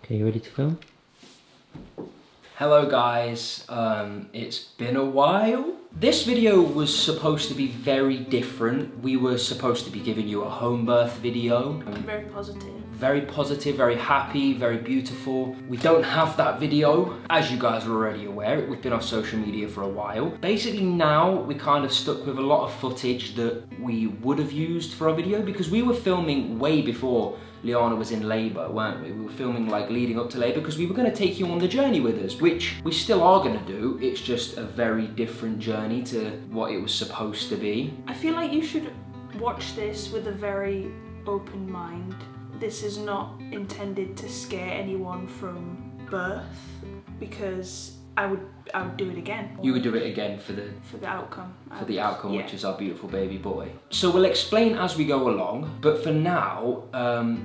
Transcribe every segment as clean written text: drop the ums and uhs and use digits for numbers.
Okay, you ready to film? Hello guys, it's been a while. This video was supposed to be very different. We were supposed to be giving you a home birth video. Very positive. Very positive, very happy, very beautiful. We don't have that video, as you guys are already aware. We've been off social media for a while. Basically now, we kind of stuck with a lot of footage that we would have used for our video because we were filming way before Liana was in labour, weren't we? We were filming like leading up to labour because we were going to take you on the journey with us, which we still are going to do. It's just a very different journey to what it was supposed to be. I feel like you should watch this with a very open mind. This is not intended to scare anyone from birth because I would do it again. You would do it again for the outcome. Yeah. Which is our beautiful baby boy. So we'll explain as we go along, but for now,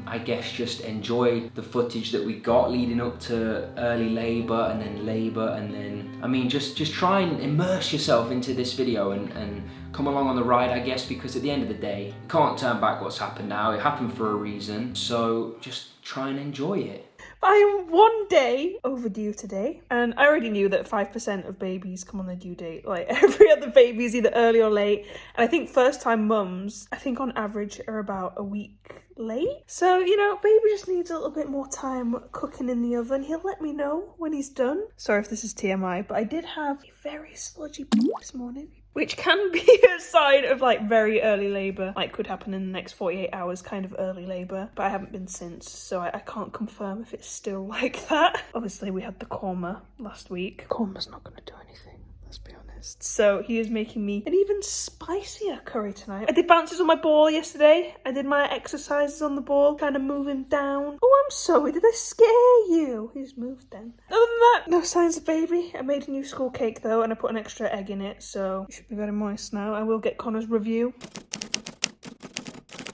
I guess just enjoy the footage that we got leading up to early labour and then, I mean, just try and immerse yourself into this video and come along on the ride, I guess, because at the end of the day, you can't turn back what's happened now. It happened for a reason, so just try and enjoy it. I am 1 day overdue today, and I already knew that 5% of babies come on the due date. Like every other baby is either early or late, and I think first-time mums, I think on average are about a week late. So, you know, baby just needs a little bit more time cooking in the oven. He'll let me know when he's done. Sorry if this is TMI, but I did have a very sludgy poop this morning, which can be a sign of like very early labour, like could happen in the next 48 hours kind of early labour, but I haven't been since, so I can't confirm if it's still like that. Obviously we had the korma last week. Korma's not going to do anything, let's be honest. So he is making me an even spicier curry tonight. I did bounces on my ball yesterday. I did my exercises on the ball, kind of move him down. Oh, I'm sorry, did I scare you? He just moved then. Other than that, no signs of baby. I made a new school cake though, and I put an extra egg in it, so it should be very moist now. I will get Connor's review.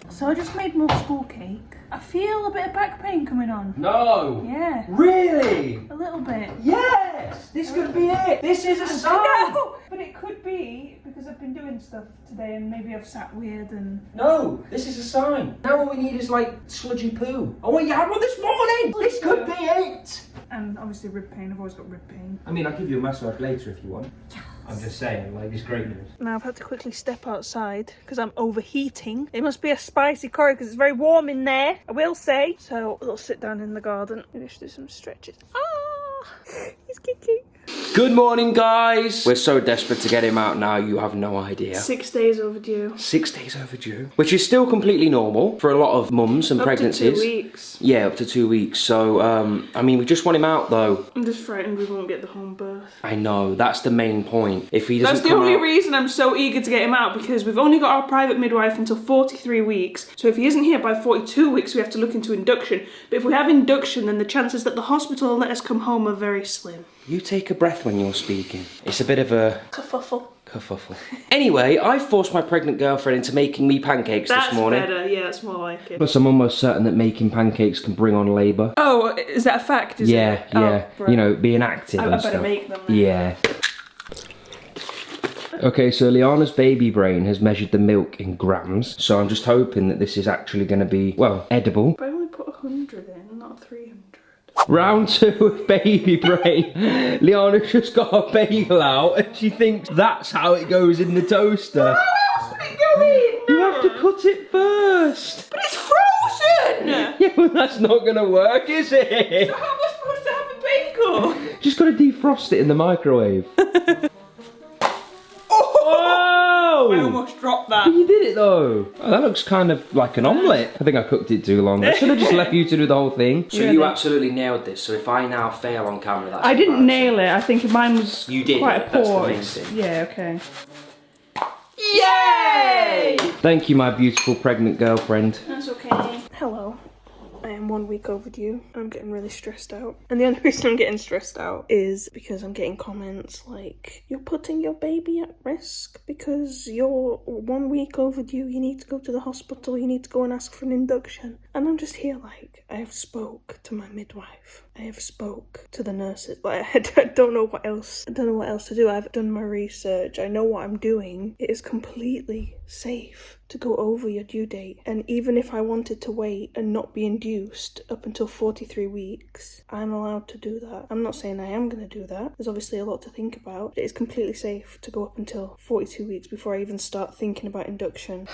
So I just made more school cake. I feel a bit of back pain coming on. No! Yeah. Really? A little bit. Yes! This could be it! This is a sign! No! But it could be because I've been doing stuff today and maybe I've sat weird and... No, this is a sign. Now all we need is like sludgy poo. Oh wait, you had one this morning! This could be it! And obviously rib pain, I've always got rib pain. I mean, I'll give you a massage later if you want. Yes. I'm just saying, like, it's great news. Now I've had to quickly step outside because I'm overheating. It must be a spicy curry because it's very warm in there, I will say. So we'll sit down in the garden. Maybe I should do some stretches. Ah, he's kicking. Good morning, guys. We're so desperate to get him out now, you have no idea. 6 days overdue. 6 days overdue. Which is still completely normal for a lot of mums and pregnancies. Up to 2 weeks. Yeah, up to 2 weeks. So, I mean, we just want him out though. I'm just frightened we won't get the home birth. I know, that's the main point. If he doesn't That's the only reason I'm so eager to get him out, because we've only got our private midwife until 43 weeks. So if he isn't here by 42 weeks, we have to look into induction. But if we have induction, then the chances that the hospital will let us come home are very slim. You take a breath when you're speaking. It's a bit of a... Kerfuffle. Anyway, I forced my pregnant girlfriend into making me pancakes this morning. That's better, yeah, that's more like it. Plus, I'm almost certain that making pancakes can bring on labour. Oh, is that a fact, is it? Yeah. Oh, you know, being active and I stuff. better make them then. Yeah. Okay, so Liana's baby brain has measured the milk in grams, so I'm just hoping that this is actually going to be, well, edible. But I only put 100 in, not 300. Round 2 of baby brain. Liana's just got a bagel out and she thinks that's how it goes in the toaster. How else would it go in? You have to cut it first. But it's frozen! Yeah, well, that's not going to work, is it? So how am I supposed to have a bagel? Just got to defrost it in the microwave. Oh! I almost dropped that. You did it though. Oh, that looks kind of like an omelette. I think I cooked it too long. I should have just left you to do the whole thing. So you absolutely nailed this. So if I now fail on camera, that's I didn't nail it. I think mine was you did. quite a poor. That's the main thing. Yeah, okay. Yay! Thank you, my beautiful pregnant girlfriend. That's okay. Hello. I am 1 week overdue. I'm getting really stressed out. And the only reason I'm getting stressed out is because I'm getting comments like, you're putting your baby at risk because you're 1 week overdue. You need to go to the hospital. You need to go and ask for an induction. And I'm just here like, I have spoke to my midwife. I have spoke to the nurses. Like, I don't know what else. I don't know what else to do. I've done my research. I know what I'm doing. It is completely safe to go over your due date. And even if I wanted to wait and not be induced up until 43 weeks, I'm allowed to do that. I'm not saying I am going to do that. There's obviously a lot to think about. It is completely safe to go up until 42 weeks before I even start thinking about induction.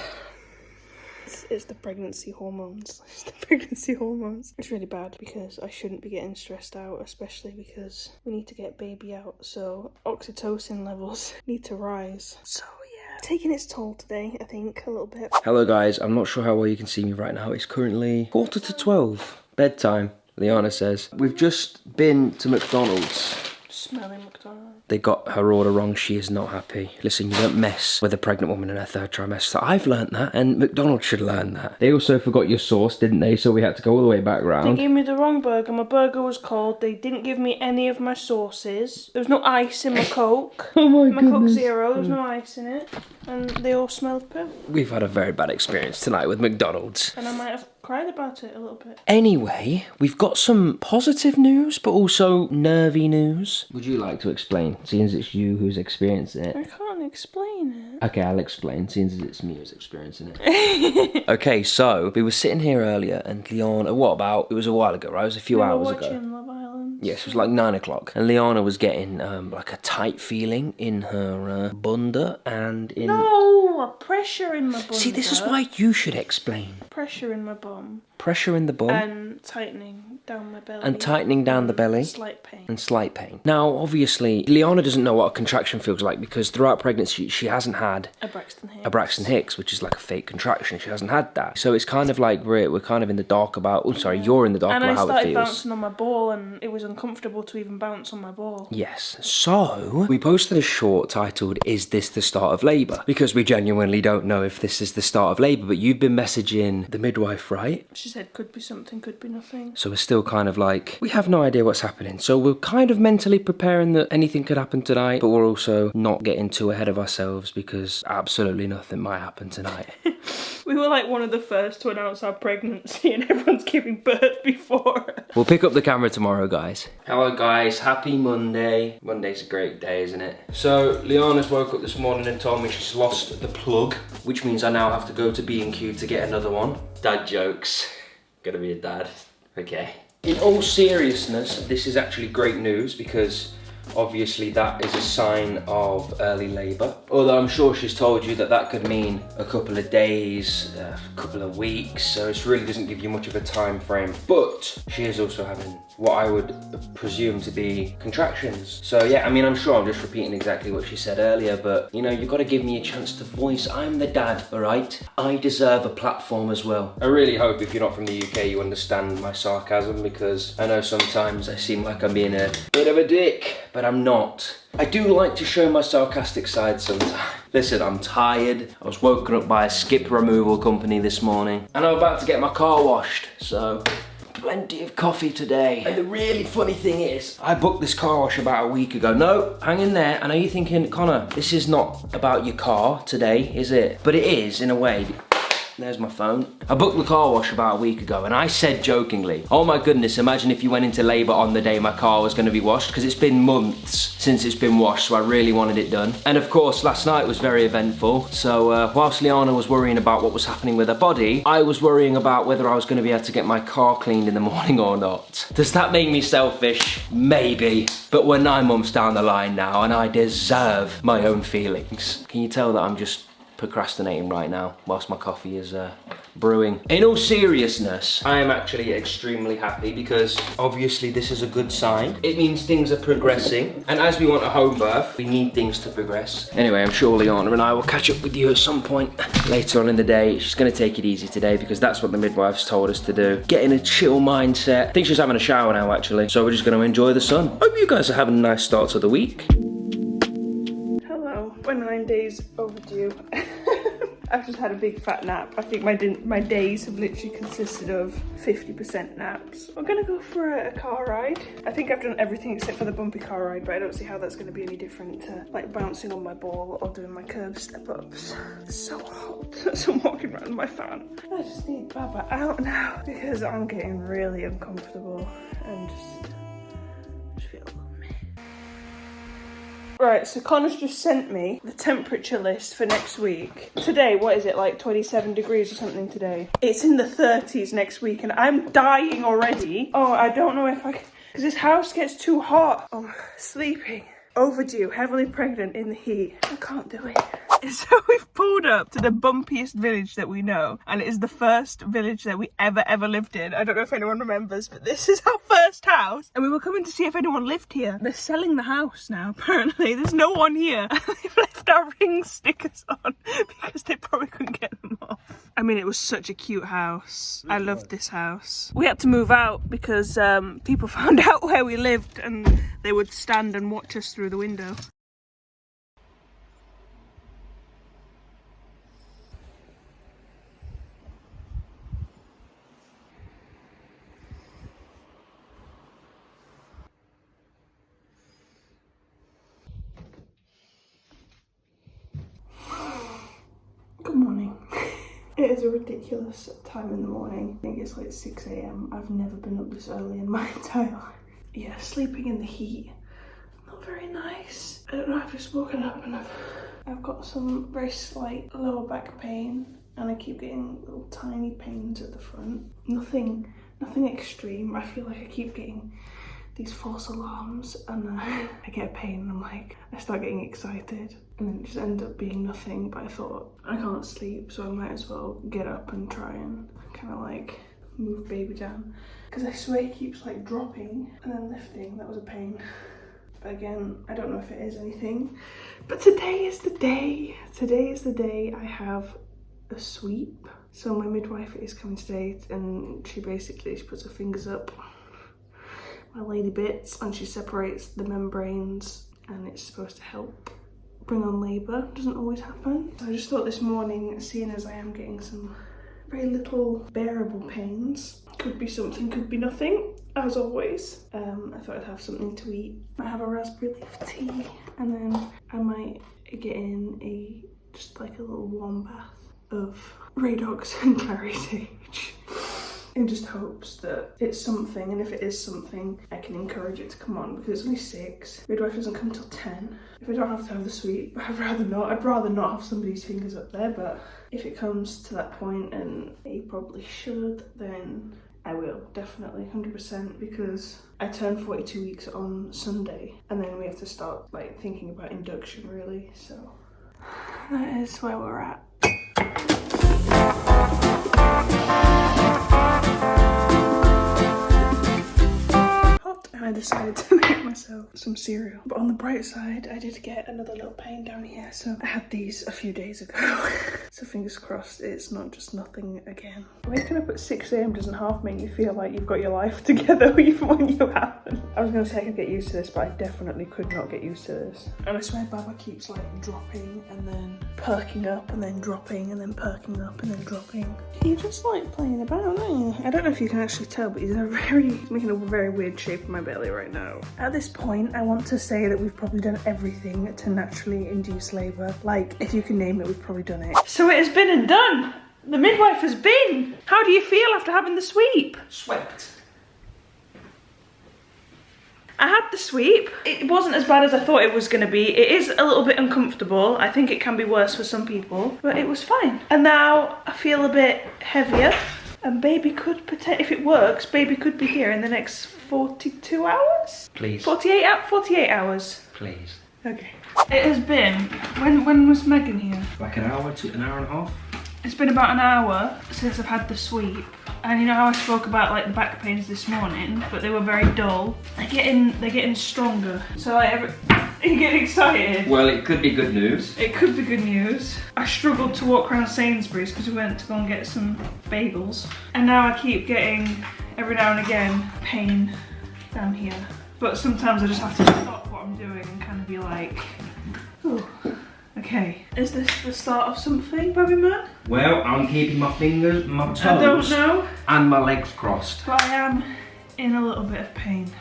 It's the pregnancy hormones. It's the pregnancy hormones. It's really bad because I shouldn't be getting stressed out, especially because we need to get baby out. So oxytocin levels need to rise. So yeah, taking its toll today, I think, a little bit. Hello guys, I'm not sure how well you can see me right now. It's currently 11:45, bedtime, Liana says. We've just been to McDonald's. Smelling McDonald's. They got her order wrong. She is not happy. Listen, you don't mess with a pregnant woman in her third trimester. I've learnt that, and McDonald's should learn that. They also forgot your sauce, didn't they? So we had to go all the way back round. They gave me the wrong burger. My burger was cold. They didn't give me any of my sauces. There was no ice in my Coke. Oh my goodness. My Coke Zero, there was no ice in it. And they all smelled poo. We've had a very bad experience tonight with McDonald's. And I might have cried about it a little bit. Anyway, we've got some positive news, but also nervy news. Would you like to explain, seeing as it's you who's experiencing it? I can't explain it. Okay, I'll explain, seeing as it's me who's experiencing it. Okay, so we were sitting here earlier and Liana, it was a while ago, right? It was a few hours ago. Watching Love Island. Yes, it was like 9 o'clock. And Liana was getting like a tight feeling in her bunda and in... No, pressure in my bum. See, this is why you should explain. Pressure in my bum. Pressure in the bum. And tightening down my belly. And tightening down the belly. Slight pain. And slight pain. Now, obviously, Liana doesn't know what a contraction feels like because throughout pregnancy, she hasn't had a Braxton Hicks. A Braxton Hicks, which is like a fake contraction. She hasn't had that. So it's kind of like we're kind of in the dark about... Oh, sorry, you're in the dark about how it feels. And I started bouncing on my ball and it was uncomfortable to even bounce on my ball. Yes. So, we posted a short titled, Is This the Start of Labour? Because we genuinely don't know if this is the start of labour, but you've been messaging the midwife, right? She said could be something, could be nothing. So we're still kind of like, we have no idea what's happening. So we're kind of mentally preparing that anything could happen tonight, but we're also not getting too ahead of ourselves because absolutely nothing might happen tonight. We were like one of the first to announce our pregnancy and everyone's giving birth before. We'll pick up the camera tomorrow, guys. Hello, guys. Happy Monday. Monday's a great day, isn't it? So, Liana's woke up this morning and told me she's lost the plug, which means I now have to go to B&Q to get another one. Dad jokes. Gonna be a dad. Okay. In all seriousness, this is actually great news because obviously that is a sign of early labour. Although I'm sure she's told you that that could mean a couple of days, a couple of weeks, so it really doesn't give you much of a time frame. But she is also having what I would presume to be contractions. So yeah, I mean, I'm sure I'm just repeating exactly what she said earlier, but you know, you've got to give me a chance to voice. I'm the dad, all right? I deserve a platform as well. I really hope if you're not from the UK, you understand my sarcasm because I know sometimes I seem like I'm being a bit of a dick, but I'm not. I do like to show my sarcastic side sometimes. Listen, I'm tired. I was woken up by a skip removal company this morning and I'm about to get my car washed, so plenty of coffee today. And the really funny thing is, I booked this car wash about a week ago. No, hang in there. I know you're thinking, Connor, this is not about your car today, is it? But it is, in a way. There's my phone. I booked the car wash about a week ago and I said jokingly, oh my goodness, imagine if you went into labour on the day my car was going to be washed, because it's been months since it's been washed, so I really wanted it done. And of course, last night was very eventful. So whilst Liana was worrying about what was happening with her body, I was worrying about whether I was going to be able to get my car cleaned in the morning or not. Does that make me selfish? Maybe. But we're 9 months down the line now and I deserve my own feelings. Can you tell that I'm just procrastinating right now whilst my coffee is brewing? In all seriousness, I am actually extremely happy because obviously this is a good sign. It means things are progressing, and as we want a home birth, we need things to progress. Anyway, I'm sure Liana and I will catch up with you at some point later on in the day. She's going to take it easy today because that's what the midwife's told us to do. Get in a chill mindset. I think she's having a shower now actually, so we're just going to enjoy the sun. Hope you guys are having a nice start to the week. Hello, we're 9 days overdue. I've just had a big fat nap. I think my days have literally consisted of 50% naps. I'm gonna go for a car ride. I think I've done everything except for the bumpy car ride, but I don't see how that's gonna be any different to like bouncing on my ball or doing my curb step ups. It's so hot, so I'm walking around my fan. I just need Baba out now because I'm getting really uncomfortable and just feel lonely. Right, so Connor's just sent me the temperature list for next week. Today, what is it, like 27 degrees or something today? It's in the 30s next week and I'm dying already. Oh, I don't know if I can, because this house gets too hot. Oh, sleeping. Overdue, heavily pregnant in the heat. I can't do it. So we've pulled up to the bumpiest village that we know, and it is the first village that we ever lived in. I don't know if anyone remembers, but this is our first house, and we were coming to see if anyone lived here. They're selling the house now, apparently. There's no one here. They've left our ring stickers on because they probably couldn't get them off. I mean, it was such a cute house. I loved this house. We had to move out because people found out where we lived and they would stand and watch us through the window. Good morning. It is a ridiculous time in the morning. I think it's like 6 AM. I've never been up this early in my entire life. Yeah, sleeping in the heat, not very nice. I don't know, I've just woken up and I've got some very slight lower back pain and I keep getting little tiny pains at the front. Nothing extreme. I feel like I keep getting these false alarms and I get a pain and I'm like, I start getting excited and then it just ends up being nothing, but I thought I can't sleep so I might as well get up and try and kind of like move baby down because I swear he keeps like dropping and then lifting. That was a pain. But again, I don't know if it is anything, but today is the day. Today is the day I have a sweep. So my midwife is coming today and she puts her fingers up my lady bits and she separates the membranes and it's supposed to help bring on labour. Doesn't always happen. So I just thought this morning, seeing as I am getting some very little bearable pains, could be something, could be nothing, as always. I thought I'd have something to eat. I have a raspberry leaf tea and then I might get in just like a little warm bath of Radox and clary sage. In just hopes that it's something, and if it is something, I can encourage it to come on because it's only 6. Midwife doesn't come till 10. If I don't have to have the sweep, I'd rather not. I'd rather not have somebody's fingers up there, but if it comes to that point, and it probably should, then I will, definitely, 100%, because I turn 42 weeks on Sunday, and then we have to start like thinking about induction really, so that is where we're at. And I decided to make myself some cereal. But on the bright side, I did get another little pain down here. So I had these a few days ago. So fingers crossed it's not just nothing again. Waking up at 6 AM doesn't half make you feel like you've got your life together even when you haven't. I was going to say I could get used to this, but I definitely could not get used to this. And I swear Baba keeps like dropping and then perking up and then dropping and then perking up and then dropping. He just like playing about, don't you? I don't know if you can actually tell, but he's making a very weird shape in my belly right now. At this point, I want to say that we've probably done everything to naturally induce labour. Like, if you can name it, we've probably done it. So it has been and done. The midwife has been. How do you feel after having the sweep? Swept. I had the sweep. It wasn't as bad as I thought it was going to be. It is a little bit uncomfortable. I think it can be worse for some people, but it was fine. And now I feel a bit heavier. And baby could if it works, baby could be here in the next 42 hours? Please. 48 hours. Please. Okay. It has been, when was Megan here? Like an hour to an hour and a half? It's been about an hour since I've had the sweep. And you know how I spoke about like the back pains this morning, but they were very dull. They're getting stronger. So like you get excited. Well, it could be good news. It could be good news. I struggled to walk around Sainsbury's because we went to go and get some bagels. And now I keep getting, every now and again, pain down here. But sometimes I just have to stop what I'm doing and kind of be like, oh, Okay, is this the start of something, baby man? Well, I'm keeping my fingers, my toes, I don't know. And my legs crossed. But I am in a little bit of pain.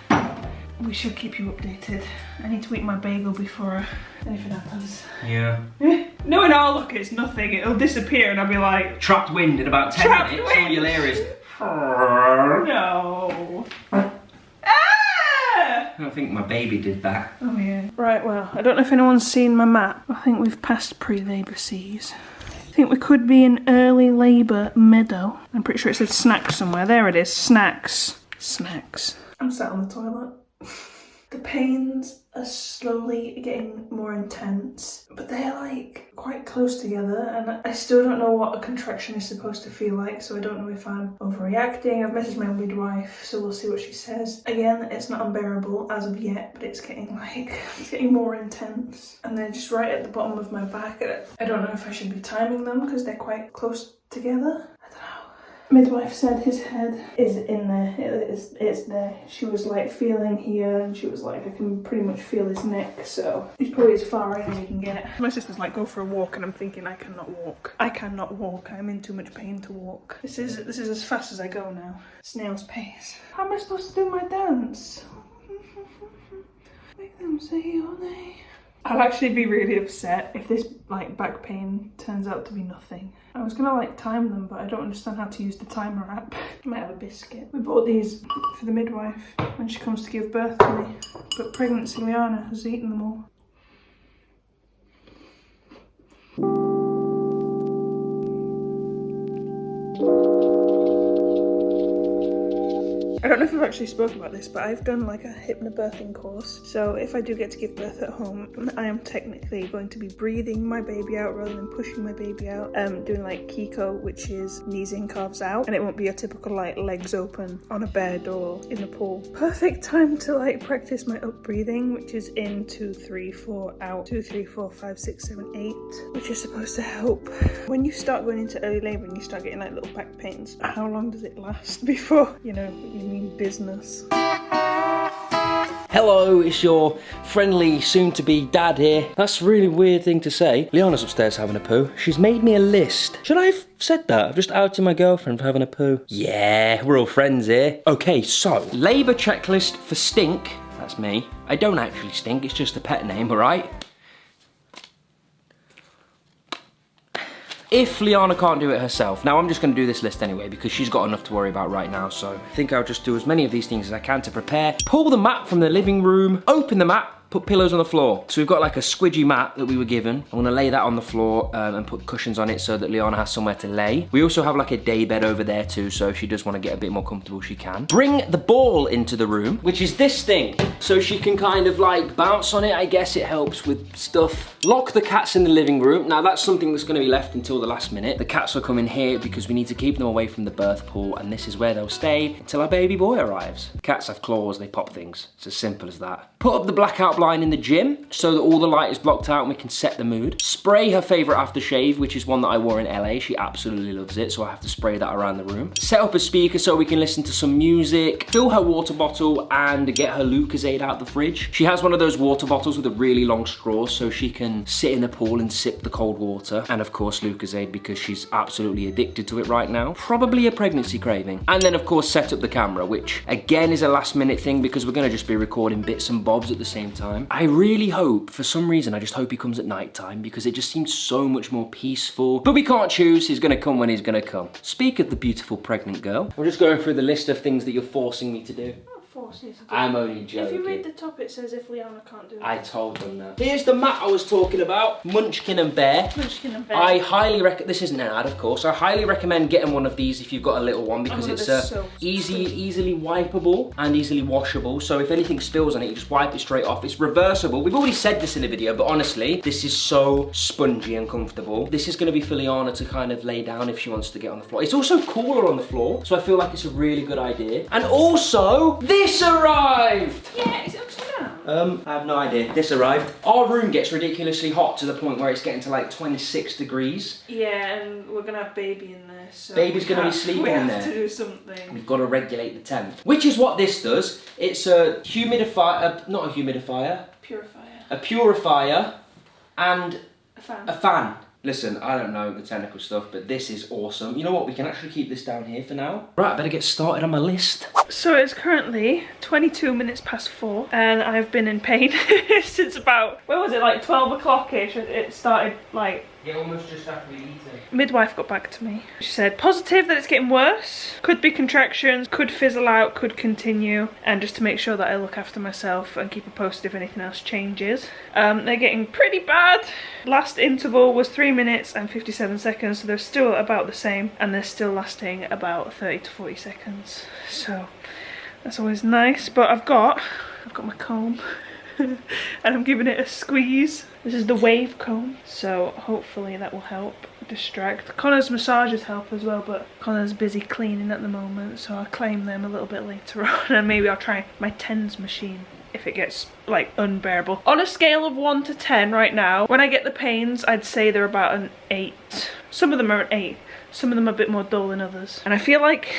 We should keep you updated. I need to eat my bagel before anything happens. Yeah. No, no, look, it's nothing. It'll disappear and I'll be like... Trapped wind in about 10 minutes. All you'll hear is... No. I think my baby did that. Oh yeah. Right, well, I don't know if anyone's seen my map. I think we've passed pre-labour seas. I think we could be in early labour meadow. I'm pretty sure it said snacks somewhere. There it is, snacks. Snacks. I'm sat on the toilet. The pains are slowly getting more intense, but they're like quite close together, and I still don't know what a contraction is supposed to feel like, so I don't know if I'm overreacting. I've messaged my midwife, so we'll see what she says. Again, it's not unbearable as of yet, but it's getting more intense, and they're just right at the bottom of my back. I don't know if I should be timing them because they're quite close together. I don't know. Midwife said his head is in there, it's there. She was like feeling here and she was like, I can pretty much feel his neck, so he's probably as far in as he can get. My sister's like, go for a walk, and I'm thinking, I cannot walk. I cannot walk, I'm in too much pain to walk. This is as fast as I go now. Snail's pace. How am I supposed to do my dance? Make them say your name. I'll actually be really upset if this like back pain turns out to be nothing. I was gonna like time them, but I don't understand how to use the timer app. I might have a biscuit. We bought these for the midwife when she comes to give birth to me, but pregnancy Liana has eaten them all. I don't know if I've actually spoken about this, but I've done like a hypnobirthing course. So if I do get to give birth at home, I am technically going to be breathing my baby out rather than pushing my baby out. Doing like Kiko, which is knees in, calves out, and it won't be a typical like legs open on a bed or in the pool. Perfect time to like practice my up breathing, which is in 2, 3, 4, out 2, 3, 4, 5, 6, 7, 8, which is supposed to help when you start going into early labour and you start getting like little back pains. How long does it last before you mean business? Hello, it's your friendly soon-to-be dad here. That's a really weird thing to say. Liana's upstairs having a poo. She's made me a list. Should I have said that? I've just outed my girlfriend for having a poo. Yeah, we're all friends here. Okay, so, labour checklist for Stink. That's me. I don't actually stink, it's just a pet name, alright? If Liana can't do it herself, now I'm just going to do this list anyway because she's got enough to worry about right now, so I think I'll just do as many of these things as I can to prepare. Pull the mat from the living room, open the mat, put pillows on the floor. So we've got like a squidgy mat that we were given. I'm gonna lay that on the floor and put cushions on it so that Liana has somewhere to lay. We also have like a day bed over there too, so if she does want to get a bit more comfortable, she can. Bring the ball into the room, which is this thing. So she can kind of like bounce on it. I guess it helps with stuff. Lock the cats in the living room. Now that's something that's gonna be left until the last minute. The cats will come in here because we need to keep them away from the birth pool, and this is where they'll stay until our baby boy arrives. Cats have claws, they pop things. It's as simple as that. Put up the blackout blind in the gym so that all the light is blocked out and we can set the mood. Spray her favorite aftershave, which is one that I wore in LA. She absolutely loves it, so I have to spray that around the room. Set up a speaker so we can listen to some music. Fill her water bottle and get her Lucozade out the fridge. She has one of those water bottles with a really long straw so she can sit in the pool and sip the cold water. And of course Lucozade because she's absolutely addicted to it right now. Probably a pregnancy craving. And then of course set up the camera, which again is a last minute thing because we're gonna just be recording bits and bobs at the same time. I really hope, for some reason, I just hope he comes at night time because it just seems so much more peaceful. But we can't choose, he's gonna come when he's gonna come. Speak of the beautiful pregnant girl. We're just going through the list of things that you're forcing me to do. I'm only joking. If you read the top, it says if Liana can't do it. I told them that. Here's the mat I was talking about. Munchkin and Bear. Munchkin and Bear. I highly recommend, this isn't an ad of course, I highly recommend getting one of these if you've got a little one because it's easily wipeable and easily washable. So if anything spills on it, you just wipe it straight off. It's reversible. We've already said this in the video, but honestly, this is so spongy and comfortable. This is gonna be for Liana to kind of lay down if she wants to get on the floor. It's also cooler on the floor, so I feel like it's a really good idea. And also, this arrived! Yeah, is it upside down? I have no idea. This arrived. Our room gets ridiculously hot to the point where it's getting to like 26 degrees. Yeah, and we're gonna have baby in there, so baby's gonna be sleeping in there. We have to do something. We've got to regulate the temp. Which is what this does. It's a humidifier, not a humidifier. Purifier. A purifier and A fan. Listen, I don't know the technical stuff, but this is awesome. You know what? We can actually keep this down here for now. Right, I better get started on my list. So it's currently 22 minutes past 4 and I've been in pain since about, when was it, like 12 o'clock-ish? It started like... Yeah, almost just after we eat it. Midwife got back to me. She said, positive that it's getting worse. Could be contractions, could fizzle out, could continue. And just to make sure that I look after myself and keep her posted if anything else changes. They're getting pretty bad. Last interval was 3 minutes and 57 seconds, so they're still about the same. And they're still lasting about 30 to 40 seconds. So that's always nice. But I've got my comb. And I'm giving it a squeeze. This is the wave comb, so hopefully that will help distract. Connor's massages help as well, but Connor's busy cleaning at the moment, so I'll claim them a little bit later on, and maybe I'll try my TENS machine if it gets like unbearable. On a scale of 1 to 10 right now, when I get the pains, I'd say they're about an 8. Some of them are an 8. Some of them are a bit more dull than others. And I feel like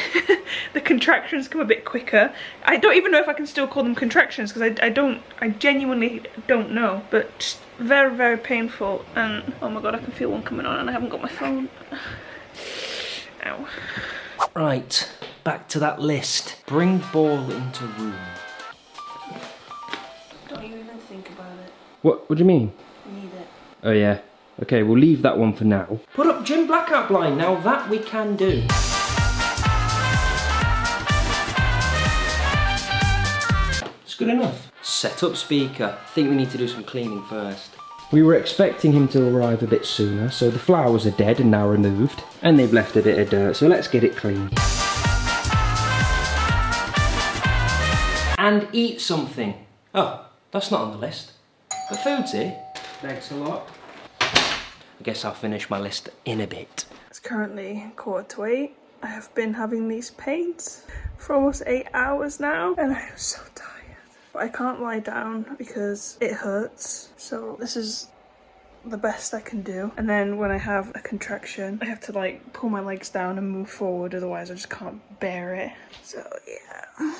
the contractions come a bit quicker. I don't even know if I can still call them contractions because I genuinely don't know. But just very, very painful. And oh my god, I can feel one coming on and I haven't got my phone. Ow. Right, back to that list. Bring ball into room. Don't you even think about it. What do you mean? You need it. Oh yeah. Okay, we'll leave that one for now. Put up gym blackout blind, now that we can do. It's good enough. Set up speaker. I think we need to do some cleaning first. We were expecting him to arrive a bit sooner, so the flowers are dead and now removed. And they've left a bit of dirt, so let's get it cleaned. And eat something. Oh, that's not on the list. The food's here. Thanks a lot. I guess I'll finish my list in a bit. It's currently 7:45. I have been having these pains for almost 8 hours now and I am so tired. But I can't lie down because it hurts. So this is the best I can do. And then when I have a contraction, I have to like pull my legs down and move forward, otherwise I just can't bear it. So yeah.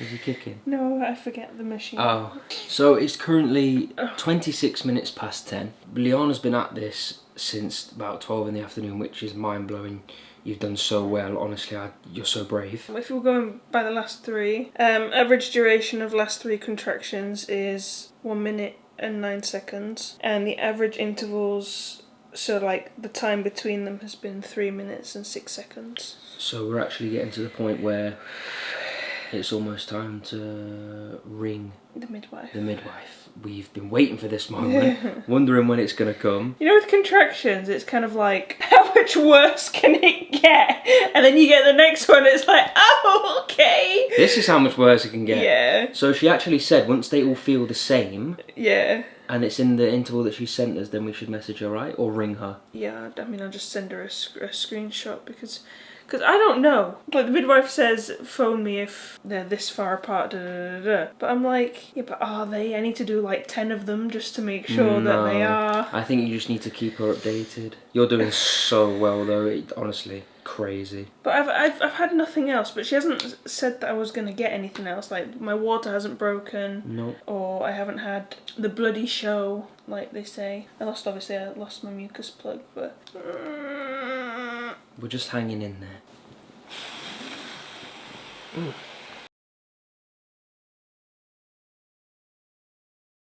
Is he kicking? No, I forget the machine. Oh. So it's currently 26 minutes past 10. Liana's been at this since about 12 in the afternoon, which is mind-blowing. You've done so well, honestly, you're so brave. If we're going by the last 3, average duration of last 3 contractions is 1 minute and 9 seconds. And the average intervals, so like the time between them has been 3 minutes and 6 seconds. So we're actually getting to the point where it's almost time to ring the midwife. We've been waiting for this moment, wondering when it's going to come. You know, with contractions, it's kind of like, how much worse can it get? And then you get the next one, it's like, oh, okay. This is how much worse it can get. Yeah. So she actually said once they all feel the same, yeah, and it's in the interval that she sent us, then we should message her, right? Or ring her. Yeah, I mean, I'll just send her a screenshot because I don't know. Like, the midwife says, phone me if they're this far apart, da, da, da, da. But I'm like, yeah, but are they? I need to do like 10 of them just to make sure that they are. I think you just need to keep her updated. You're doing so well though, honestly, crazy. But I've had nothing else, but she hasn't said that I was going to get anything else. Like, my water hasn't broken. No. Or I haven't had the bloody show, like they say. I lost my mucus plug, but... We're just hanging in there.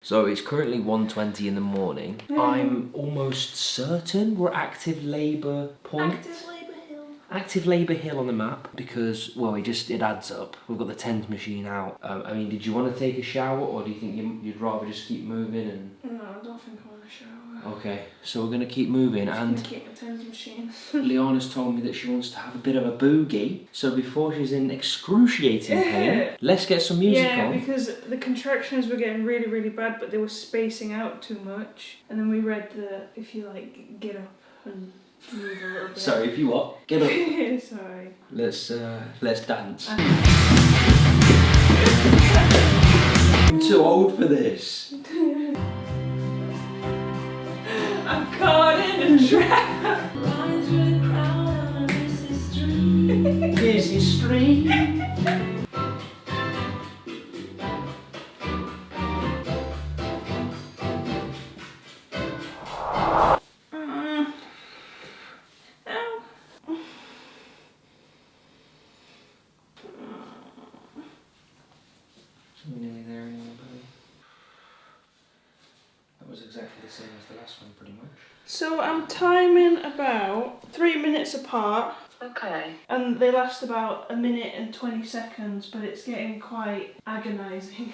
So it's currently 1:20 in the morning. I'm almost certain we're active labour point. Active labour hill on the map because, well, it adds up. We've got the TENS machine out. I mean, did you want to take a shower or do you think you'd rather just keep moving? And no, I don't think I want to shower. Okay, so we're going to keep moving and keep the TENS machine. Liana's told me that she wants to have a bit of a boogie. So before she's in excruciating pain, let's get some music on. Yeah, because the contractions were getting really, really bad, but they were spacing out too much. And then we read that if you like get up and Move a little bit. Sorry, if you what? Get up. Sorry. Let's dance. I'm too old for this. I'm caught in a trap. Running through the crowd on a busy street. Busy street. We're nearly there anyway, buddy. That was exactly the same as the last one, pretty much. So I'm timing about 3 minutes apart. Okay. And they last about 1 minute and 20 seconds, but it's getting quite agonising.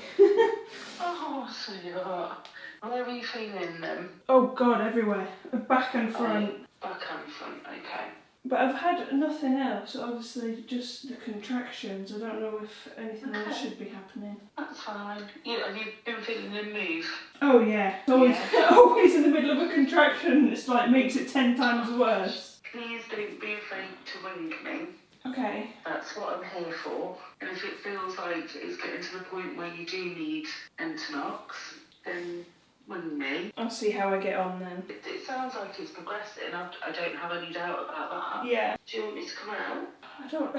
Oh, sweetheart. Where are you feeling them? Oh God, everywhere. Back and front. Back and front, okay. But I've had nothing else, obviously just the contractions. I don't know if anything else should be happening. That's fine. Have you been feeling them move? Oh yeah. Always, always in the middle of a contraction, it's like makes it 10 times worse. Please don't be afraid to ring me. Okay. That's what I'm here for. And if it feels like it's getting to the point where you do need Entonox, then ring me. I'll see how I get on then. It sounds like it's progressing. I don't have any doubt about that. Yeah. Do you want me to come out? I don't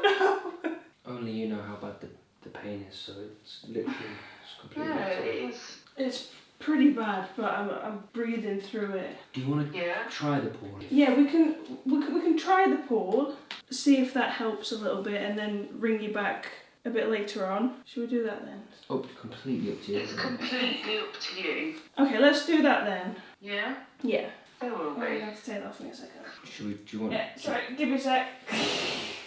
know. Only you know how bad the pain is, so it's literally completely No, up to it you. is. It's pretty bad, but I'm breathing through it. Do you want to Yeah. try the pool? Yeah, we can try the pool, see if that helps a little bit, and then ring you back a bit later on. Should we do that then? Oh, completely up to you. It's completely up to you. Okay, let's do that then. Yeah? Yeah. There will Oh, you be. have to take that off me a second. Do you want Yeah, sorry, give me a sec.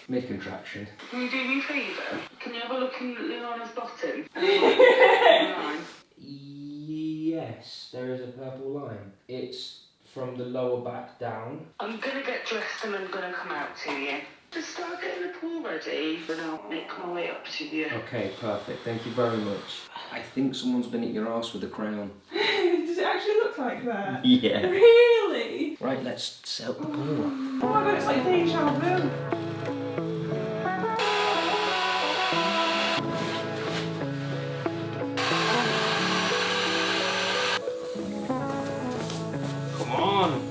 mid-contraction? Can you do me a favour? Can you have a look in Liana's bottom? Yes, there is a purple line. It's from the lower back down. I'm gonna get dressed and I'm gonna come out to you. Just start getting the pool ready, and I'll make my way up to you. Okay, perfect. Thank you very much. I think someone's been at your arse with a crown. Does it actually look like that? Yeah. Really? Right, let's set up the pool. Oh my god, it's like deja vu. Come on!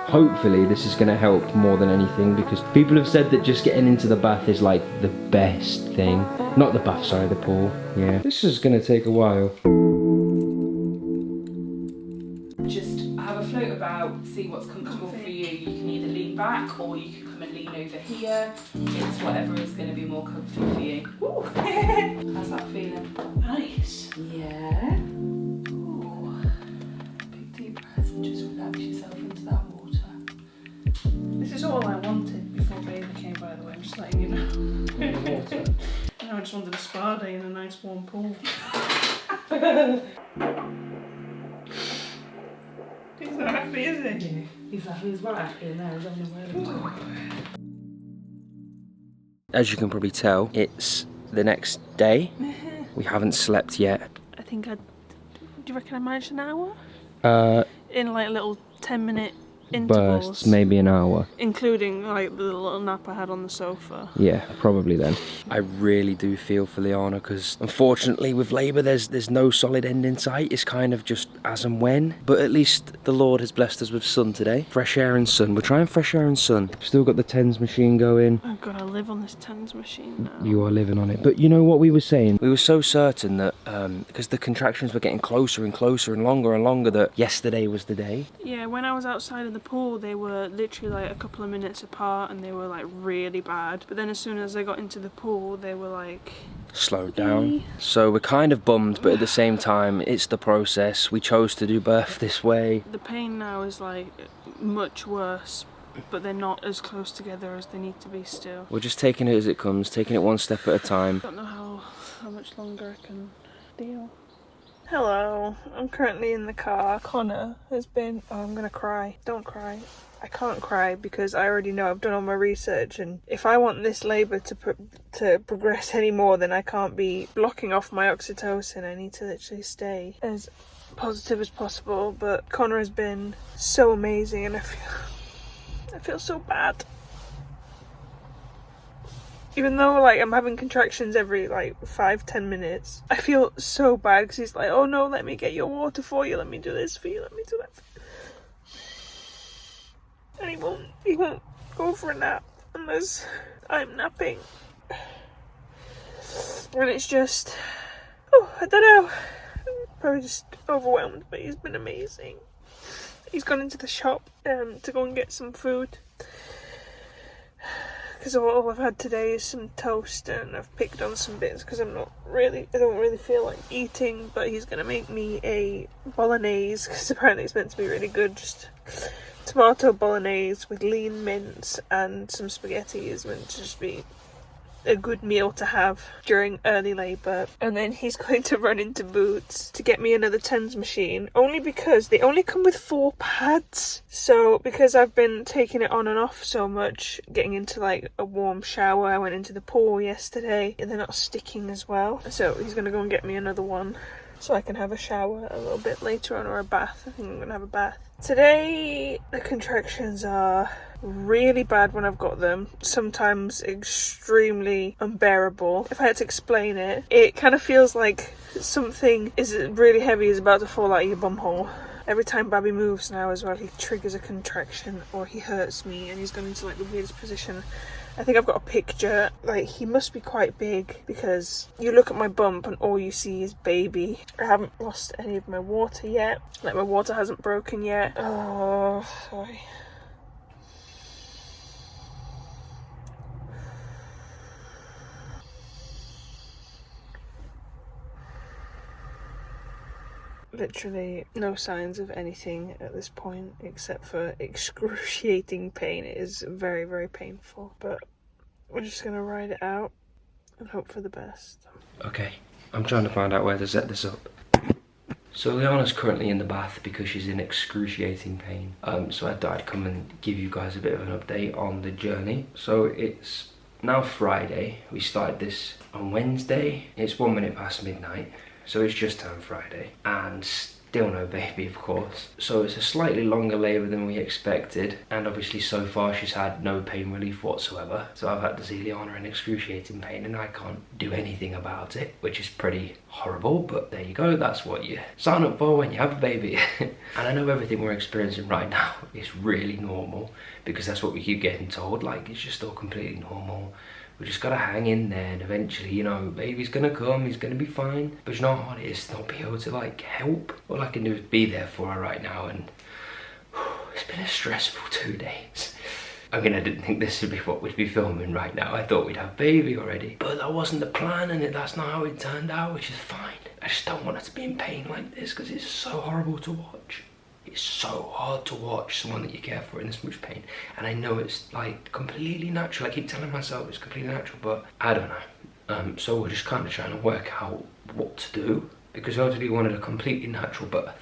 Hopefully this is going to help more than anything, because people have said that just getting into the bath is like the best thing. Not the bath, sorry, the pool. Yeah. This is going to take a while. Just have a float about, see what's comfortable for you. You can either lean back or you can come and lean over here. It's whatever is going to be more comfortable for you. Ooh. How's that feeling? Nice. Yeah. Ooh. Big deep breath and just relax yourself into that water. This is all I wanted before baby came, by the way. I'm just letting you know. I just wanted a spa day in a nice warm pool. He's not happy, is he? Yeah. He's right happy in there. He's having a word of As you can probably tell, it's the next day. We haven't slept yet. I think do you reckon I managed an hour? In like little 10-minute intervals. Bursts, maybe an hour. Including like the little nap I had on the sofa. Yeah, probably then. I really do feel for Liana, because unfortunately with labour there's no solid end in sight. It's kind of just as and when. But at least the Lord has blessed us with sun today. Fresh air and sun. We're trying fresh air and sun. Still got the TENS machine going. Oh god, I live on this TENS machine now. You are living on it. But you know what we were saying? We were so certain that, because the contractions were getting closer and closer and longer, that yesterday was the day. Yeah, when I was outside of the pool, they were literally like a couple of minutes apart and they were like really bad. But then as soon as I got into the pool, they were like... slowed down. So we're kind of bummed, but at the same time, it's the process. We chose to do birth this way. The pain now is like much worse, but they're not as close together as they need to be still. We're just taking it as it comes, taking it one step at a time. I don't know how much longer I can deal. Hello, I'm currently in the car. Connor has been... Oh, I'm gonna cry. Don't cry. I can't cry because I already know I've done all my research, and if I want this labour to progress any more, then I can't be blocking off my oxytocin. I need to literally stay as positive as possible, but Connor has been so amazing, and I feel so bad. Even though, like, I'm having contractions every, like, 5-10 minutes, I feel so bad because he's like, oh no, let me get your water for you, let me do this for you, let me do that for you. And he won't go for a nap unless I'm napping. And it's just, I don't know, probably just overwhelmed, but he's been amazing. He's gone into the shop to go and get some food, because all I've had today is some toast, and I've picked on some bits because I don't really feel like eating. But he's going to make me a bolognese, because apparently it's meant to be really good. Just tomato bolognese with lean mince and some spaghetti is meant to just be a good meal to have during early labour. And then he's going to run into Boots to get me another TENS machine, only because they only come with 4 pads. So because I've been taking it on and off so much, getting into like a warm shower, I went into the pool yesterday, and they're not sticking as well. So he's going to go and get me another one so I can have a shower a little bit later on, or a bath. I think I'm going to have a bath. Today the contractions are really bad when I've got them, sometimes extremely unbearable. If I had to explain it, it kind of feels like something is really heavy is about to fall out of your bum hole. Every time Babby moves now as well, he triggers a contraction or he hurts me, and he's gone into like the weirdest position. I think I've got a picture, like he must be quite big, because you look at my bump and all you see is baby. I haven't lost any of my water yet, like my water hasn't broken yet. Oh, sorry. Literally no signs of anything at this point except for excruciating pain. It is very, very painful, but we're just gonna ride it out and hope for the best. Okay, I'm trying to find out where to set this up. So Liana's currently in the bath because she's in excruciating pain. So I thought I'd come and give you guys a bit of an update on the journey. So it's now Friday. We started this on Wednesday. It's 1 minute past midnight. So it's just turned Friday, and still no baby, of course. So it's a slightly longer labour than we expected, and obviously so far she's had no pain relief whatsoever. So I've had to see Liana in excruciating pain, and I can't do anything about it, which is pretty horrible, but there you go, that's what you sign up for when you have a baby. And I know everything we're experiencing right now is really normal, because that's what we keep getting told, like it's just all completely normal. We just gotta hang in there, and eventually, you know, baby's gonna come, he's gonna be fine. But you know how hard it is to not be able to like help? All I can do is be there for her right now, and it's been a stressful 2 days. I mean, I didn't think this would be what we'd be filming right now. I thought we'd have baby already, but that wasn't the plan, and that's not how it turned out, which is fine. I just don't want her to be in pain like this, because it's so horrible to watch. It's so hard to watch someone that you care for in this much pain. And I know it's like completely natural. I keep telling myself it's completely natural, but I don't know. So we're just kind of trying to work out what to do, because obviously we wanted a completely natural birth.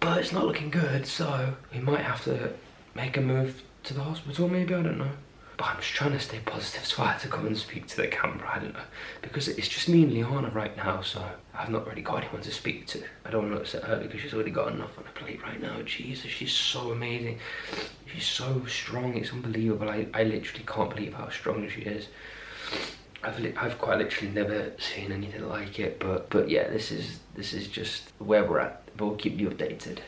But it's not looking good, so we might have to make a move to the hospital maybe, I don't know. But I'm just trying to stay positive, so I had to come and speak to the camera, I don't know. Because it's just me and Liana right now, so I've not really got anyone to speak to. I don't want to upset her because she's already got enough on her plate right now. Jesus, she's so amazing. She's so strong, it's unbelievable. I literally can't believe how strong she is. I've quite literally never seen anything like it, but yeah, this is just where we're at. But we'll keep you updated.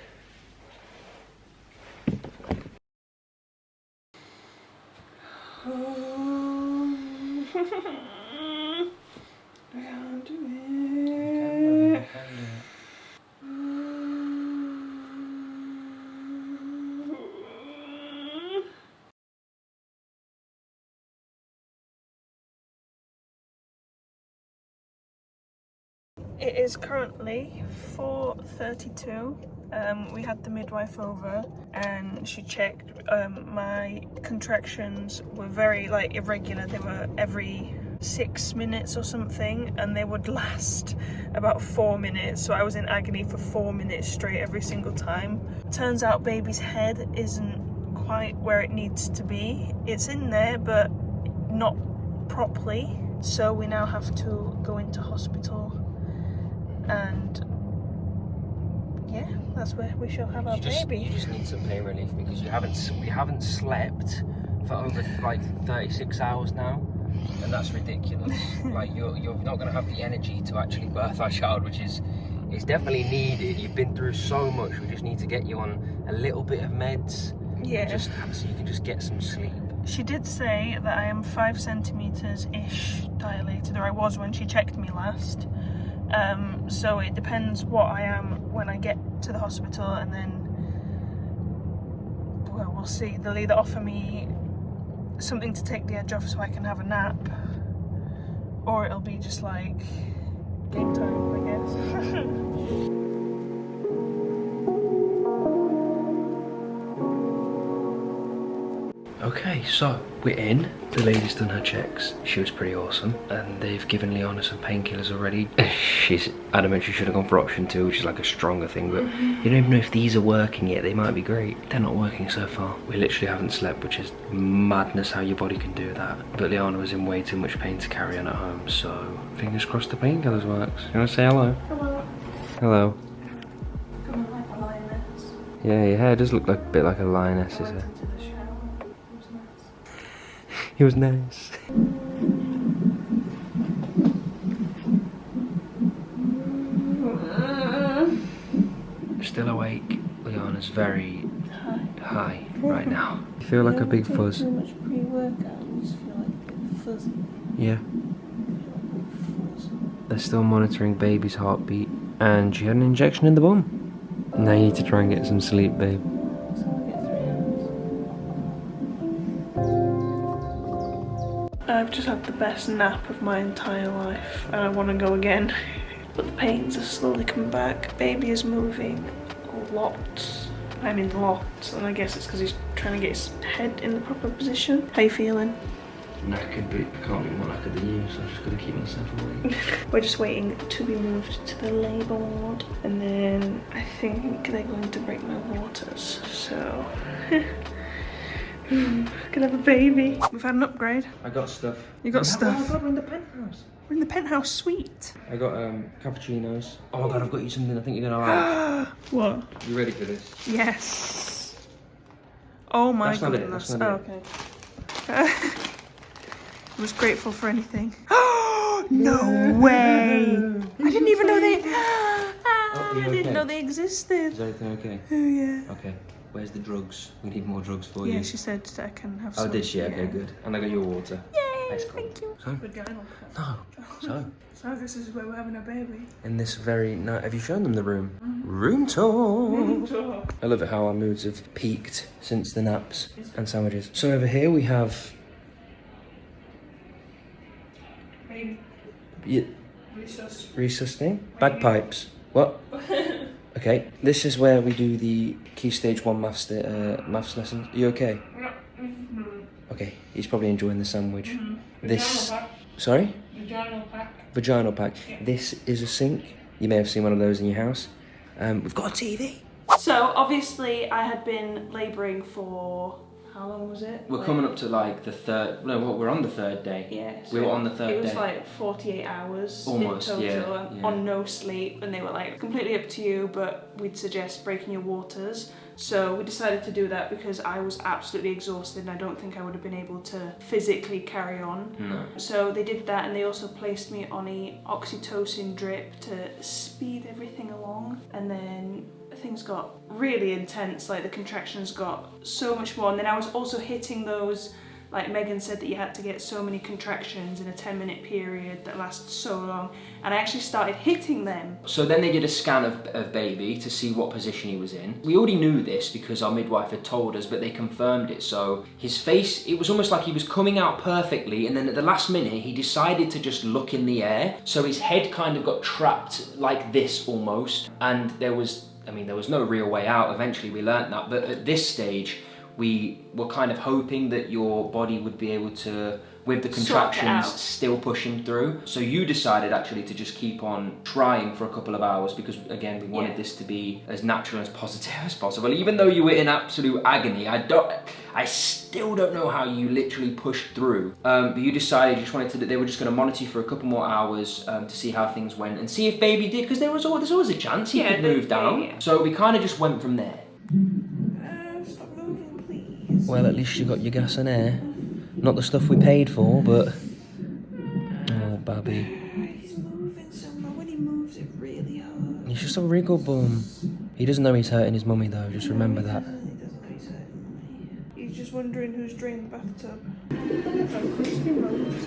I can't do it. It is currently 4:32. We had the midwife over and she checked. My contractions were very like irregular. They were every 6 minutes or something, and they would last about 4 minutes. So I was in agony for 4 minutes straight every single time. Turns out baby's head isn't quite where it needs to be. It's in there, but not properly. So we now have to go into hospital and yeah, that's where we shall have our baby. You just need some pain relief because we haven't slept for over like 36 hours now, and that's ridiculous. Like you're not going to have the energy to actually birth our child, which is definitely needed. You've been through so much. We just need to get you on a little bit of meds, just so you can just get some sleep. She did say that I am 5 centimeters-ish dilated, or I was when she checked me last. So it depends what I am when I get to the hospital, and then, well, we'll see. They'll either offer me something to take the edge off so I can have a nap, or it'll be just like game time, I guess. Okay, so we're in. The lady's done her checks. She was pretty awesome, and they've given Liana some painkillers already. She's adamant she should have gone for option 2, which is like a stronger thing, but you don't even know if these are working yet. They might be great. They're not working so far. We literally haven't slept, which is madness how your body can do that. But Liana was in way too much pain to carry on at home, so fingers crossed the painkillers works. You wanna say hello? Hello. Hello. Come on, like a lioness. Yeah, your hair does look like a bit like a lioness's hair. It was nice. Still awake. Liana's very high right now. You feel like a big fuzz. Too much pre-workout, you just feel like a bit fuzzy. Yeah. They're still monitoring baby's heartbeat, and she had an injection in the bum. Now you need to try and get some sleep, babe. I've just had the best nap of my entire life and I want to go again. But the pains are slowly coming back. Baby is moving a lot. I mean lots, and I guess it's because he's trying to get his head in the proper position. How you feeling? Knackered, but I can't be more knackered than you, so I'm just going to keep myself awake. We're just waiting to be moved to the labour ward, and then I think they're going to break my waters, so... Gonna have a baby. We've had an upgrade. I got stuff. You got stuff? Oh my god, we're in the penthouse. We're in the penthouse suite. I got cappuccinos. Oh my god, I've got you something I think you're gonna like. What? You ready for this? Yes. Oh my That's not it, goodness. that's not okay. I was grateful for anything. No way! I didn't even know they. I didn't know they existed. Is everything okay? Oh yeah. Okay. Where's the drugs? We need more drugs for you. Yeah, she said that I can have some. Oh, did she? Okay, good. And I got your water. Yay! Ice cold. Thank you. So? Vaginal cut. No. So this is where we're having a baby. In this very nice... Have you shown them the room? Room tour! I love it how our moods have peaked since the naps and sandwiches. So over here we have... Baby. Yeah, resusting? Bagpipes. What? Okay, this is where we do the Key Stage 1 maths lessons. Are you okay? Okay, he's probably enjoying the sandwich. This... Sorry? Vaginal pack. Vaginal pack. Yeah. This is a sink. You may have seen one of those in your house. We've got a TV. So obviously I had been labouring for... How long was it? We're coming up to like the third... No, we're on the third day. Yeah. So we were on the third day. It was like 48 hours almost, in total, yeah. on no sleep, and they were like, completely up to you, but we'd suggest breaking your waters. So we decided to do that because I was absolutely exhausted and I don't think I would have been able to physically carry on. No. So they did that, and they also placed me on a oxytocin drip to speed everything along, and then things got really intense. Like the contractions got so much more, and then I was also hitting those, like Megan said, that you had to get so many contractions in a 10-minute period that lasts so long, and I actually started hitting them. So then they did a scan of baby to see what position he was in. We already knew this because our midwife had told us, but they confirmed it. So his face, it was almost like he was coming out perfectly, and then at the last minute he decided to just look in the air, so his head kind of got trapped like this almost, and there was no real way out. Eventually we learnt that, but at this stage we were kind of hoping that your body would be able to, with the contractions still pushing through. So you decided actually to just keep on trying for a couple of hours because, again, we wanted this to be as natural and as positive as possible. Even though you were in absolute agony, I still don't know how you literally pushed through. But you decided you just wanted to, they were just going to monitor you for a couple more hours to see how things went and see if baby did, because there's always a chance he could move down. Yeah. So we kind of just went from there. Stop moving, please. Well, at least you got your gas and air. Not the stuff we paid for, but... Oh, Babby. He's moving so much. When he moves, it really hurts. He's just a wriggle bum. He doesn't know he's hurting his mummy, though. Just remember that. He doesn't know he's hurting mummy. He's just wondering who's drained the bathtub. So crispy rolls,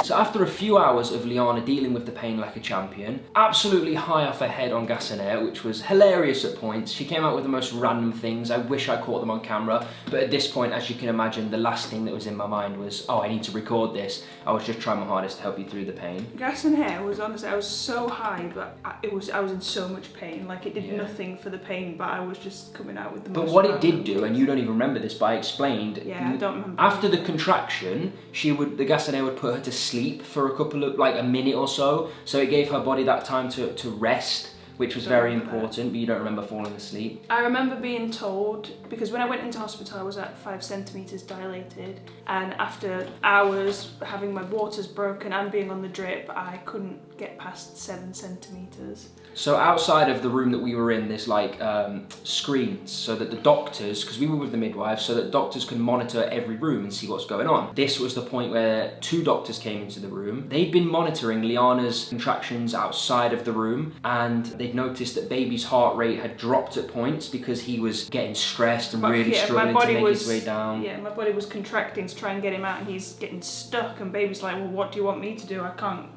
So after a few hours of Liana dealing with the pain like a champion, absolutely high off her head on gas and air, which was hilarious at points. She came out with the most random things. I wish I caught them on camera, but at this point, as you can imagine, the last thing that was in my mind was, oh, I need to record this. I was just trying my hardest to help you through the pain. Gas and hair was honestly, I was so high, but I was in so much pain. Like it did nothing for the pain, but I was just coming out with the most. But what it did do, and you don't even remember this, but I explained. Yeah, I don't remember. After the contraction, the gas and air would put her to sleep for a couple of, like a minute or so. So it gave her body that time to rest, which was very important, but you don't remember falling asleep. I remember being told, because when I went into hospital I was at 5 centimetres dilated, and after hours having my waters broken and being on the drip, I couldn't get past 7 centimetres. So outside of the room that we were in, there's like screens so that the doctors, because we were with the midwives, so that doctors can monitor every room and see what's going on. This was the point where 2 doctors came into the room. They'd been monitoring Liana's contractions outside of the room, and they'd noticed that baby's heart rate had dropped at points because he was getting stressed and really struggling to make his way down. Yeah, my body was contracting to try and get him out, and he's getting stuck, and baby's like, well, what do you want me to do? I can't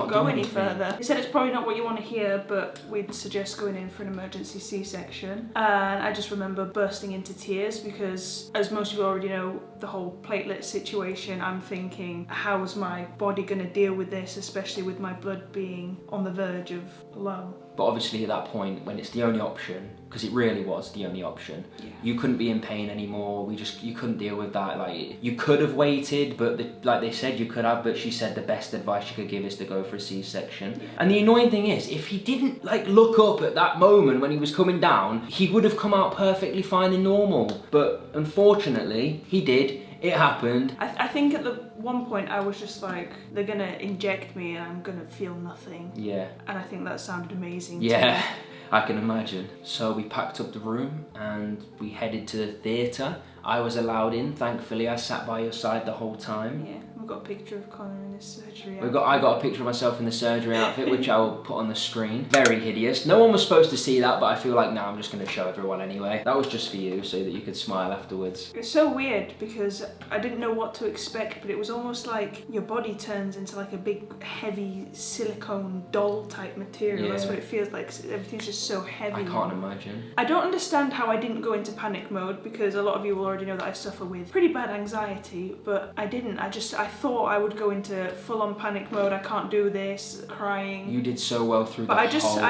go any further. He said it's probably not what you want to hear, but we'd suggest going in for an emergency C-section. And I just remember bursting into tears because, as most of you already know, the whole platelet situation, I'm thinking, how is my body going to deal with this, especially with my blood being on the verge of low? But obviously at that point, when it's the only option, because it really was the only option, you couldn't be in pain anymore. You couldn't deal with that. Like, you could have waited, but like they said you could have, but she said the best advice she could give is to go for a C-section. Yeah. And the annoying thing is, if he didn't like look up at that moment when he was coming down, he would have come out perfectly fine and normal. But unfortunately, he did. It happened. I think at the one point I was just like, they're gonna inject me and I'm gonna feel nothing. Yeah. And I think that sounded amazing. Yeah, I can imagine. So we packed up the room and we headed to the theatre. I was allowed in, thankfully. I sat by your side the whole time. Yeah, we've got a picture of Connor in his surgery outfit. I got a picture of myself in the surgery outfit, which I'll put on the screen. Very hideous. No one was supposed to see that, but I feel like now I'm just going to show everyone anyway. That was just for you, so that you could smile afterwards. It's so weird because I didn't know what to expect, but it was almost like your body turns into like a big, heavy silicone doll type material. Yeah. That's what it feels like. Everything's just so heavy. I can't imagine. I don't understand how I didn't go into panic mode, because a lot of you will already know that I suffer with pretty bad anxiety, but I didn't. I thought I would go into full-on panic mode. I can't do this, crying. You did so well through that. But I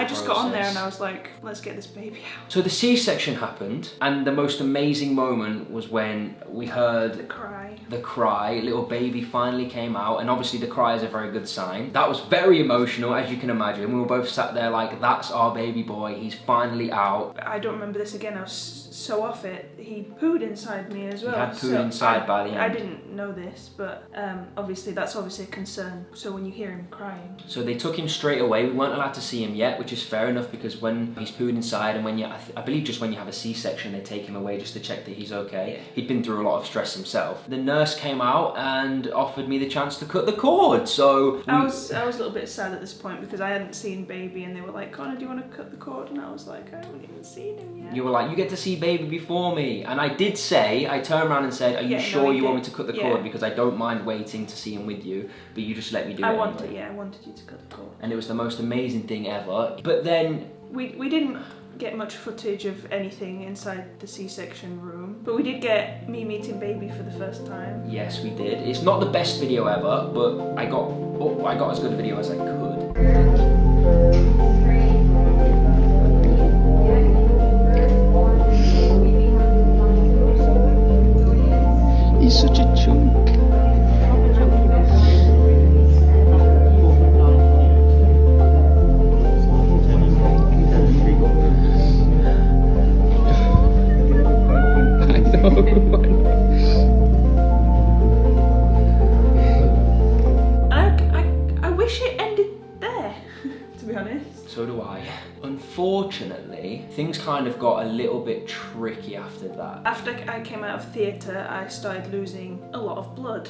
just got on there and I was like, let's get this baby out. So the C-section happened, and the most amazing moment was when we heard the cry. Little baby finally came out, and obviously the cry is a very good sign. That was very emotional, as you can imagine. We were both sat there like, that's our baby boy, he's finally out. I don't remember this again, I was so off it. He pooed inside me as well. He had pooed inside by the end. I didn't know this, but obviously that's obviously a concern. So when you hear him crying. So they took him straight away. We weren't allowed to see him yet, which is fair enough, because when he's pooed inside, and when I believe just when you have a C-section, they take him away just to check that he's okay. Yeah. He'd been through a lot of stress himself. The nurse came out and offered me the chance to cut the cord. So I was a little bit sad at this point because I hadn't seen baby, and they were like, Connor, do you want to cut the cord? And I was like, I haven't even seen him yet. You were like, you get to see baby before me. And I did say, I turned around and said, are you sure you want me to cut the cord? Because I don't mind waiting to see him with you, but you just let me do it anyway. I wanted you to cut the cord. And it was the most amazing thing ever. But then we didn't get much footage of anything inside the C-section room, but we did get me meeting baby for the first time. Yes, we did. It's not the best video ever, but I got as good a video as I could. He's such a chunk. I wish it ended there, to be honest. So do I. Unfortunately, things kind of got a little bit tricky after that. After I came out of theatre, I started losing a lot of blood.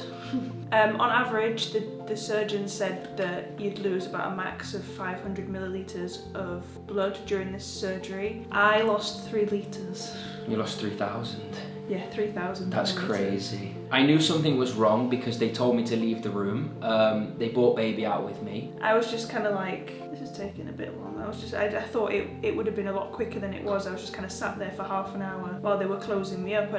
On average, the surgeon said that you'd lose about a max of 500 millilitres of blood during this surgery. I lost 3 litres. You lost 3,000. Yeah, 3,000. That's crazy. I knew something was wrong because they told me to leave the room. They brought baby out with me. I was just kind of like, this is taking a bit long. I thought it would have been a lot quicker than it was. I was just kind of sat there for half an hour while they were closing me up.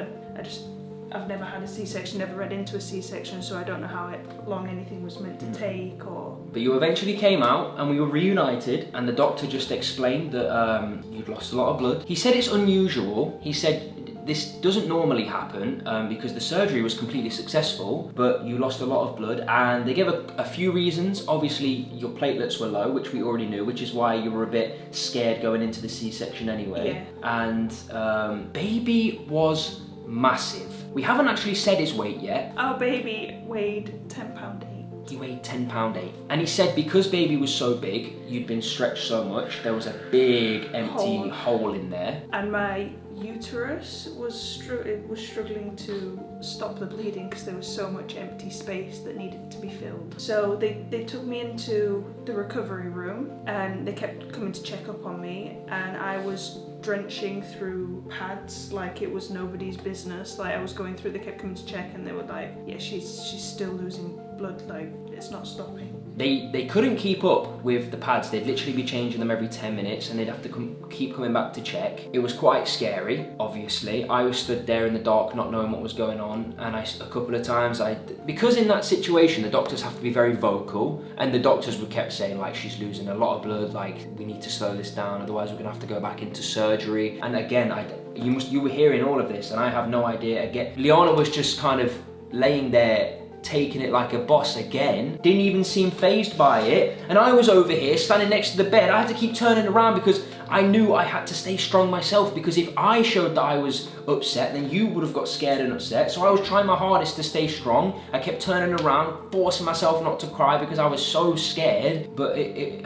I've never had a C-section, never read into a C-section, so I don't know how long anything was meant to take or... But you eventually came out and we were reunited, and the doctor just explained that you'd lost a lot of blood. He said it's unusual. He said this doesn't normally happen because the surgery was completely successful, but you lost a lot of blood, and they gave a few reasons. Obviously, your platelets were low, which we already knew, which is why you were a bit scared going into the C-section anyway. Yeah. And baby was massive. We haven't actually said his weight yet. Our baby weighed 10 pound 8. He weighed 10 pound 8. And he said because baby was so big, you'd been stretched so much, there was a big empty hole in there. And my uterus was struggling to stop the bleeding because there was so much empty space that needed to be filled. So they took me into the recovery room and they kept coming to check up on me, and I was drenching through pads like it was nobody's business. Like I was going through, they kept coming to check and they were like, yeah, she's still losing blood, like it's not stopping. They couldn't keep up with the pads. They'd literally be changing them every 10 minutes and they'd have to keep coming back to check. It was quite scary, obviously. I was stood there in the dark not knowing what was going on, and a couple of times because in that situation the doctors have to be very vocal, and the doctors would kept saying like she's losing a lot of blood, like we need to slow this down, otherwise we're gonna have to go back into surgery. And again, you were hearing all of this and I have no idea. Again, Liana was just kind of laying there taking it like a boss again, didn't even seem fazed by it, and I was over here standing next to the bed. I had to keep turning around because I knew I had to stay strong myself, because if I showed that I was upset, then you would have got scared and upset. So I was trying my hardest to stay strong. I kept turning around, forcing myself not to cry because I was so scared, but it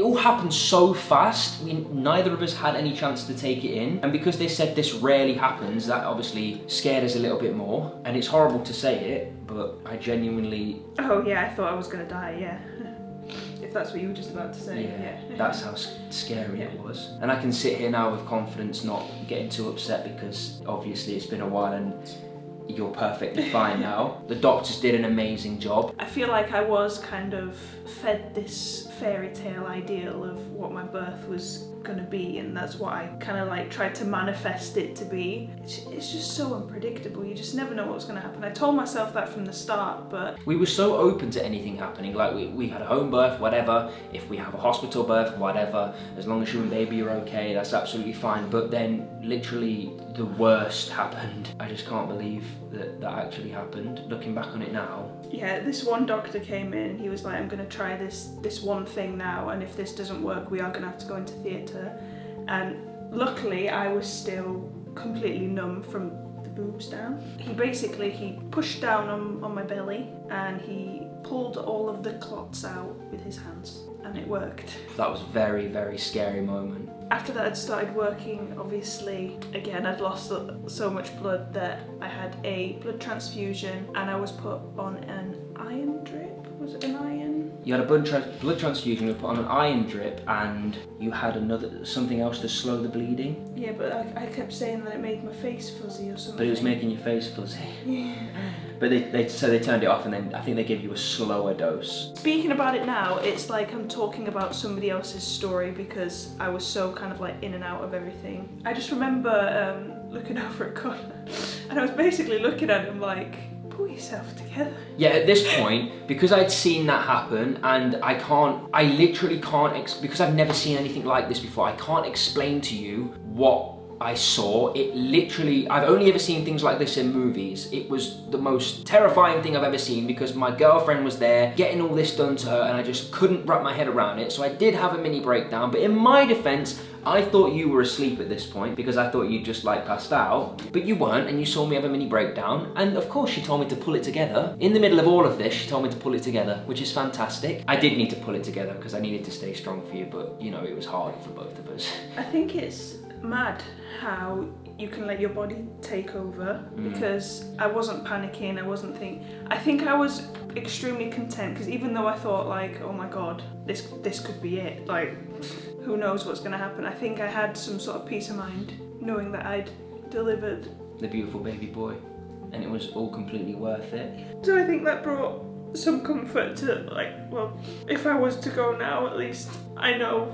all happened so fast. Neither of us had any chance to take it in, and because they said this rarely happens, that obviously scared us a little bit more. And it's horrible to say it, but I genuinely... Oh yeah, I thought I was gonna die, yeah. If that's what you were just about to say, yeah. That's how scary it was. And I can sit here now with confidence, not getting too upset, because obviously it's been a while and you're perfectly fine now. The doctors did an amazing job. I feel like I was kind of fed this fairy tale ideal of what my birth was gonna be, and that's what I kind of like tried to manifest it to be. It's just so unpredictable. You just never know what's gonna happen. I told myself that from the start, but... We were so open to anything happening. Like we had a home birth, whatever. If we have a hospital birth, whatever. As long as you and baby are okay, that's absolutely fine. But then literally the worst happened. I just can't believe that actually happened, looking back on it now. Yeah, this one doctor came in and he was like, I'm gonna try this one thing now, and if this doesn't work, we are gonna have to go into theatre. And luckily I was still completely numb from the boobs down. He pushed down on my belly and he pulled all of the clots out with his hands, and it worked. That was a very, very scary moment. After that I'd started working, obviously, again I'd lost so much blood that I had a blood transfusion and I was put on an iron drip. Was it an iron? You had a blood transfusion, you were put on an iron drip, and you had something else to slow the bleeding. Yeah, but I kept saying that it made my face fuzzy or something. But it was making your face fuzzy. Yeah. But they turned it off, and then I think they gave you a slower dose. Speaking about it now, it's like I'm talking about somebody else's story because I was so kind of like in and out of everything. I just remember looking over at Connor, and I was basically looking at him like, pull yourself together. Yeah, at this point, because I'd seen that happen, and I literally can't, because I've never seen anything like this before, I can't explain to you what I saw. It literally, I've only ever seen things like this in movies. It was the most terrifying thing I've ever seen, because my girlfriend was there getting all this done to her and I just couldn't wrap my head around it. So I did have a mini breakdown, but in my defense, I thought you were asleep at this point because I thought you'd just like passed out, but you weren't, and you saw me have a mini breakdown, and of course she told me to pull it together. In the middle of all of this, she told me to pull it together, which is fantastic. I did need to pull it together because I needed to stay strong for you, but you know, it was hard for both of us. I think it's mad how you can let your body take over, because I wasn't panicking, I think I was extremely content, because even though I thought like, oh my god, this could be it, like who knows what's going to happen, I think I had some sort of peace of mind knowing that I'd delivered the beautiful baby boy, and it was all completely worth it. So I think that brought some comfort to, like, well, if I was to go now, at least I know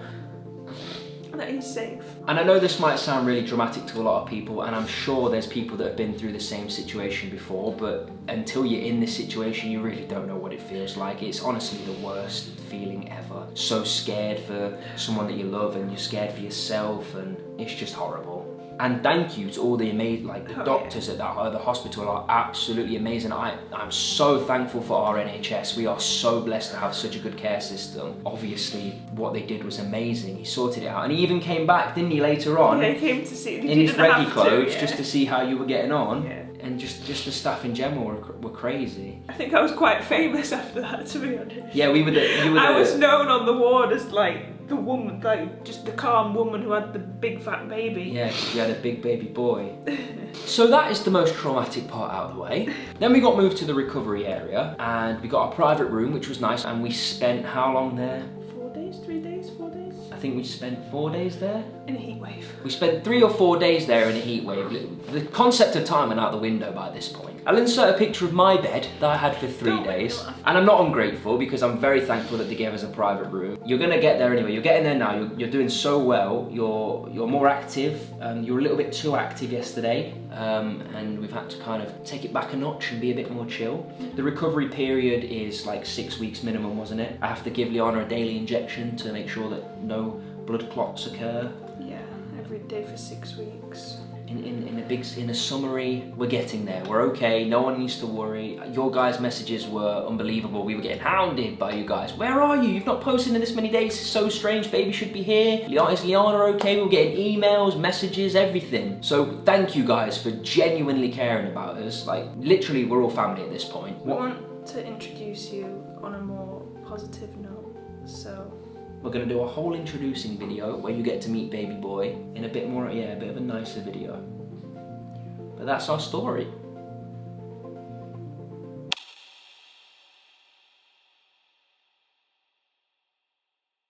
that he's safe. And I know this might sound really dramatic to a lot of people, and I'm sure there's people that have been through the same situation before, but until you're in this situation, you really don't know what it feels like. It's honestly the worst feeling ever. So scared for someone that you love, and you're scared for yourself, and it's just horrible. And thank you to all the amazing, like the doctors at the hospital are absolutely amazing. I'm so thankful for our NHS. We are so blessed to have such a good care system. Obviously, what they did was amazing. He sorted it out, and he even came back, didn't he, later on? Yeah, he came to see in his reggie clothes, just to see how you were getting on. Yeah. And just the staff in general were crazy. I think I was quite famous after that, to be honest. Yeah, you were the. I was known on the ward as like the woman, like just the calm woman who had the big fat baby. Yeah, she had a big baby boy. So that is the most traumatic part out of the way. Then we got moved to the recovery area, and we got a private room, which was nice, and we spent how long there? 4 days, 3 days, 4 days? I think we spent 4 days there. In a heat wave. We spent 3 or 4 days there in a heat wave. The concept of time went out the window by this point. I'll insert a picture of my bed that I had for 3 days. And I'm not ungrateful, because I'm very thankful that they gave us a private room. You're gonna get there anyway. You're getting there now. You're doing so well. You're more active. You were a little bit too active yesterday. And we've had to kind of take it back a notch and be a bit more chill. The recovery period is like 6 weeks minimum, wasn't it? I have to give Liana a daily injection to make sure that no blood clots occur. Yeah, every day for 6 weeks. In a summary, we're getting there. We're okay. No one needs to worry. Your guys' messages were unbelievable. We were getting hounded by you guys. Where are you? You've not posted in this many days. It's so strange. Baby should be here. Is Liana okay? We were getting emails, messages, everything. So thank you guys for genuinely caring about us. Like literally, we're all family at this point. We want to introduce you on a more positive note. So we're going to do a whole introducing video where you get to meet baby boy in a bit more, a bit of a nicer video. But that's our story.